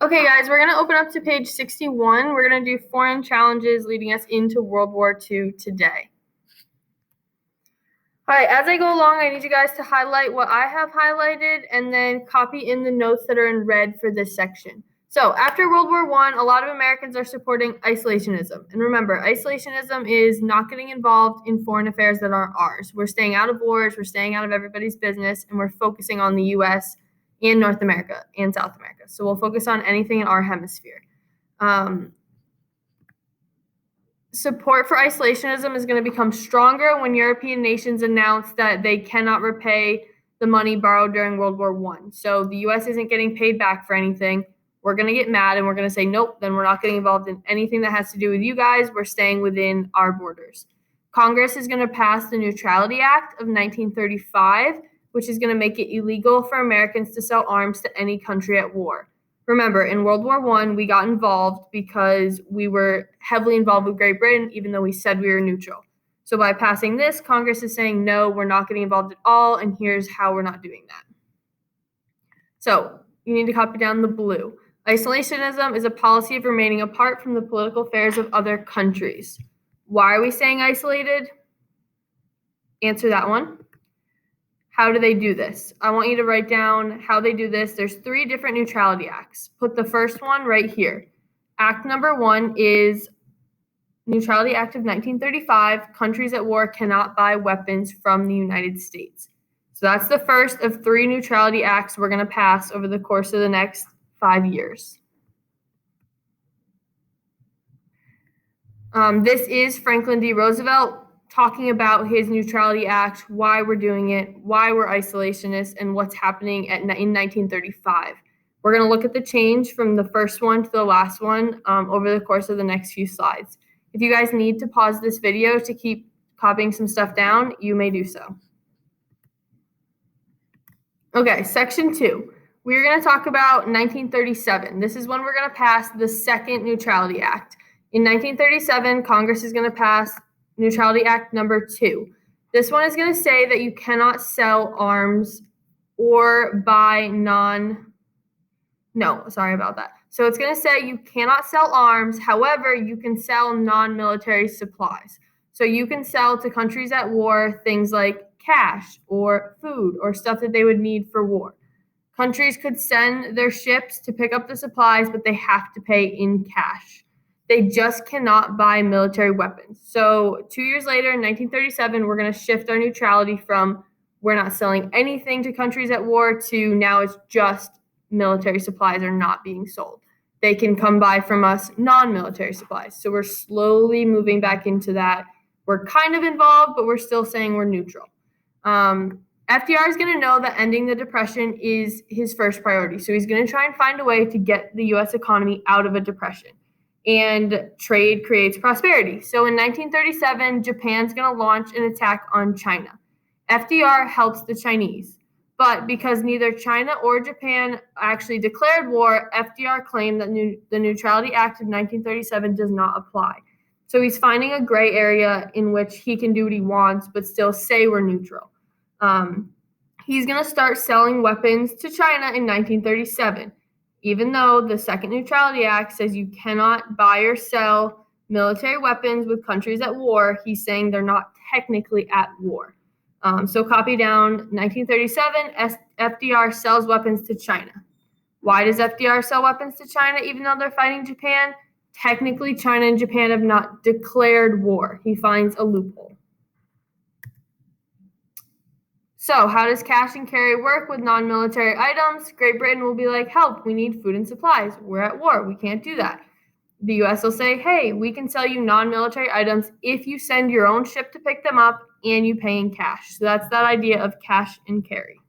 Okay, guys, we're going to open up to page 61. We're going to do foreign challenges leading us into World War II today. All right, as I go along, I need you guys to highlight what I have highlighted and then copy in the notes that are in red for this section. So after World War I, a lot of Americans are supporting isolationism. And remember, isolationism is not getting involved in foreign affairs that aren't ours. We're staying out of wars, we're staying out of everybody's business, and we're focusing on the U.S. and North America and South America. So we'll focus on anything in our hemisphere. Support for isolationism is going to become stronger when European nations announce that they cannot repay the money borrowed during World War I. So the U.S. isn't getting paid back for anything. We're going to get mad and we're going to say, nope, then we're not getting involved in anything that has to do with you guys. We're staying within our borders. Congress is going to pass the Neutrality Act of 1935, which is going to make it illegal for Americans to sell arms to any country at war. Remember, in World War I, we got involved because we were heavily involved with Great Britain, even though we said we were neutral. So by passing this, Congress is saying, no, we're not getting involved at all, and here's how we're not doing that. So you need to copy down the blue. Isolationism is a policy of remaining apart from the political affairs of other countries. Why are we staying isolated? Answer that one. How do they do this? I want you to write down how they do this. There's 3 different neutrality acts. Put the first one right here. Act number 1 is Neutrality Act of 1935. Countries at war cannot buy weapons from the United States. So that's the first of 3 neutrality acts we're going to pass over the course of the next 5 years. This is Franklin D. Roosevelt talking about his Neutrality Act, why we're doing it, why we're isolationists, and what's happening in 1935. We're going to look at the change from the first one to the last one over the course of the next few slides. If you guys need to pause this video to keep copying some stuff down, you may do so. Okay, section 2. We're going to talk about 1937. This is when we're going to pass the second Neutrality Act. In 1937, Congress is going to pass Neutrality Act number 2. This one is going to say that you cannot sell arms or buy So it's going to say you cannot sell arms. However, you can sell non-military supplies. So you can sell to countries at war things like cash or food or stuff that they would need for war. Countries could send their ships to pick up the supplies, but they have to pay in cash. They just cannot buy military weapons. So 2 years later, in 1937, we're going to shift our neutrality from we're not selling anything to countries at war to now it's just military supplies are not being sold. They can come buy from us non-military supplies. So we're slowly moving back into that. We're kind of involved, but we're still saying we're neutral. FDR is going to know that ending the Depression is his first priority. So he's going to try and find a way to get the U.S. economy out of a depression. And trade creates prosperity. So in 1937, Japan's going to launch an attack on China. FDR helps the Chinese. But because neither China or Japan actually declared war, FDR claimed that the Neutrality Act of 1937 does not apply. So he's finding a gray area in which he can do what he wants, but still say we're neutral. He's going to start selling weapons to China in 1937. Even though the Second Neutrality Act says you cannot buy or sell military weapons with countries at war, he's saying they're not technically at war. So copy down 1937, FDR sells weapons to China. Why does FDR sell weapons to China even though they're fighting Japan? Technically, China and Japan have not declared war. He finds a loophole. So how does cash and carry work with non-military items? Great Britain will be like, help, we need food and supplies. We're at war. We can't do that. The U.S. will say, hey, we can sell you non-military items if you send your own ship to pick them up and you pay in cash. So that's that idea of cash and carry.